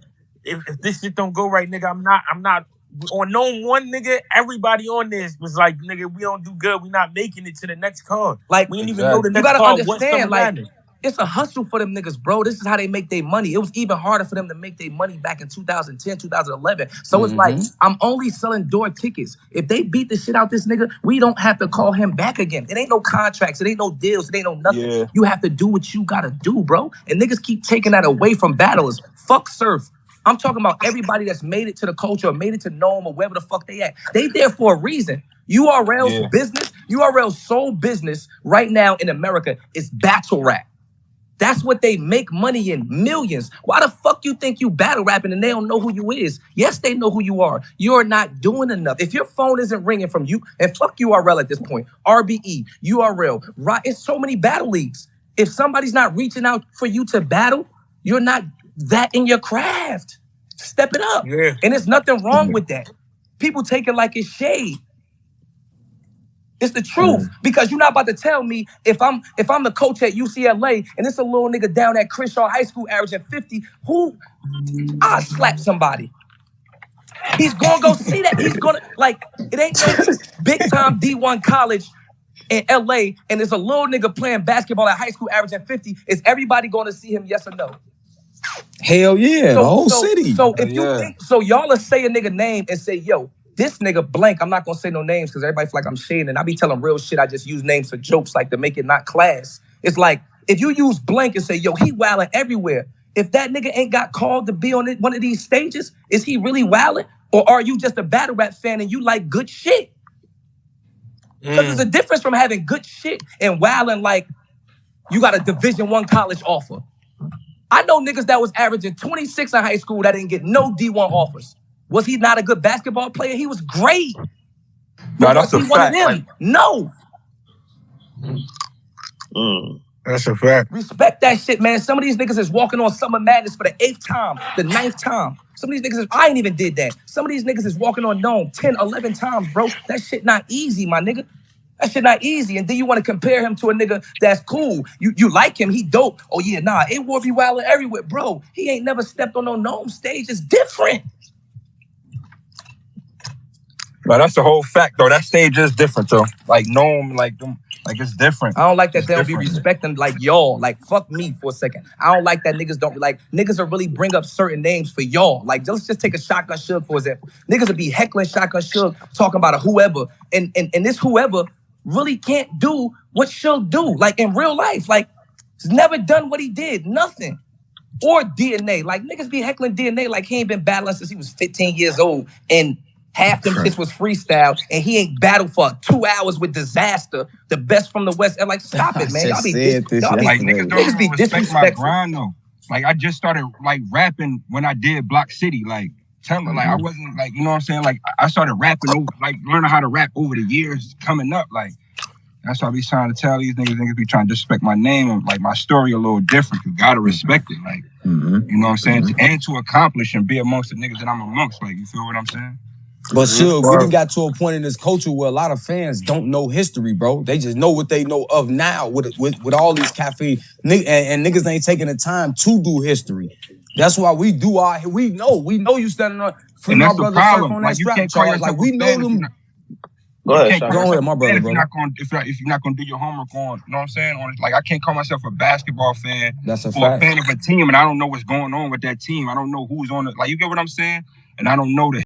if this shit don't go right, nigga, I'm not. On known one nigga, everybody on this was like, nigga, we don't do good. We not making it to the next card. Like, we didn't even know the next card. You gotta understand, like, it's a hustle for them niggas, bro. This is how they make their money. It was even harder for them to make their money back in 2010, 2011. So it's like, I'm only selling door tickets. If they beat the shit out this nigga, we don't have to call him back again. It ain't no contracts. It ain't no deals. It ain't no nothing. Yeah. You have to do what you gotta do, bro. And niggas keep taking that away from battlers. Fuck Surf. I'm talking about everybody that's made it to the culture or made it to Nome or wherever the fuck they at. They there for a reason. URL's business, URL's sole business right now in America is battle rap. That's what they make money in, millions. Why the fuck you think you battle rapping and they don't know who you is? Yes, they know who you are. You're not doing enough. If your phone isn't ringing from you, and fuck URL at this point, RBE, URL, right? It's so many battle leagues. If somebody's not reaching out for you to battle, you're not that in your craft. Step it up. Yeah. And there's nothing wrong with that. People take it like it's shade. It's the truth. Because you're not about to tell me if I'm the coach at UCLA and it's a little nigga down at Crenshaw High School averaging 50, I'll slap somebody. He's gonna go see that. He's gonna, like, it ain't no big time D1 college in LA and there's a little nigga playing basketball at high school averaging 50. Is everybody gonna see him, yes or no? Hell yeah, the whole city. So if you think, so y'all will say a nigga name and say, yo, this nigga blank, I'm not gonna say no names because everybody feel like I'm shading. I be telling real shit, I just use names for jokes, like to make it not class. It's like, if you use blank and say, yo, he wilding everywhere. If that nigga ain't got called to be on one of these stages, is he really wilding? Or are you just a battle rap fan and you like good shit? Because there's a difference from having good shit and wilding like you got a Division I college offer. I know niggas that was averaging 26 in high school that didn't get no D1 offers. Was he not a good basketball player? He was great. No, that's a fact. Like, no. That's a fact. Respect that shit, man. Some of these niggas is walking on Summer Madness for the 8th time, the 9th time. Some of these niggas, I ain't even did that. Some of these niggas is walking on Nome 10, 11 times, bro. That shit not easy, my nigga. That shit not easy. And then you want to compare him to a nigga that's cool. You like him, he dope. Oh yeah, nah, A-War be wildin' everywhere. Bro, he ain't never stepped on no Nome stage. It's different. No, that's the whole fact, though. That stage is different, though. Like Nome, like it's different. I don't like that they don't be respecting like y'all. Like, fuck me for a second. I don't like that niggas don't, like, niggas will really bring up certain names for y'all. Like, let's just take a Shotgun Suge, for example. Niggas will be heckling Shotgun Suge, talking about a whoever. And this whoever really can't do what Suge do, like in real life. Like, he's never done what he did, nothing. Or DNA, like niggas be heckling DNA like he ain't been battling since he was 15 years old, and half them shits was freestyle, and he ain't battled for 2 hours with Disaster, the best from the West. And like, stop it, man. Y'all be niggas be disrespectful. My grind, though. Like, I just started like rapping when I did Block City, like. Like I wasn't like, you know what I'm saying? Like I started rapping, like learning how to rap over the years coming up. Like That's why I be trying to tell these niggas be trying to disrespect my name and like my story a little different. You gotta respect it, like you know what I'm saying, and to accomplish and be amongst the niggas that I'm amongst. Like you feel what I'm saying? But sure, we done got to a point in this culture where a lot of fans don't know history, bro. They just know what they know of now with all these caffeine and niggas ain't taking the time to do history. That's why we do we know you standing on free my brother Surf on that strap charge. Like we know them. Go ahead, my brother, if you're not gonna do your homework on, you know what I'm saying? Like I can't call myself a basketball fan or a fan of a team, and I don't know what's going on with that team. I don't know who's on it. Like you get what I'm saying? And I don't know the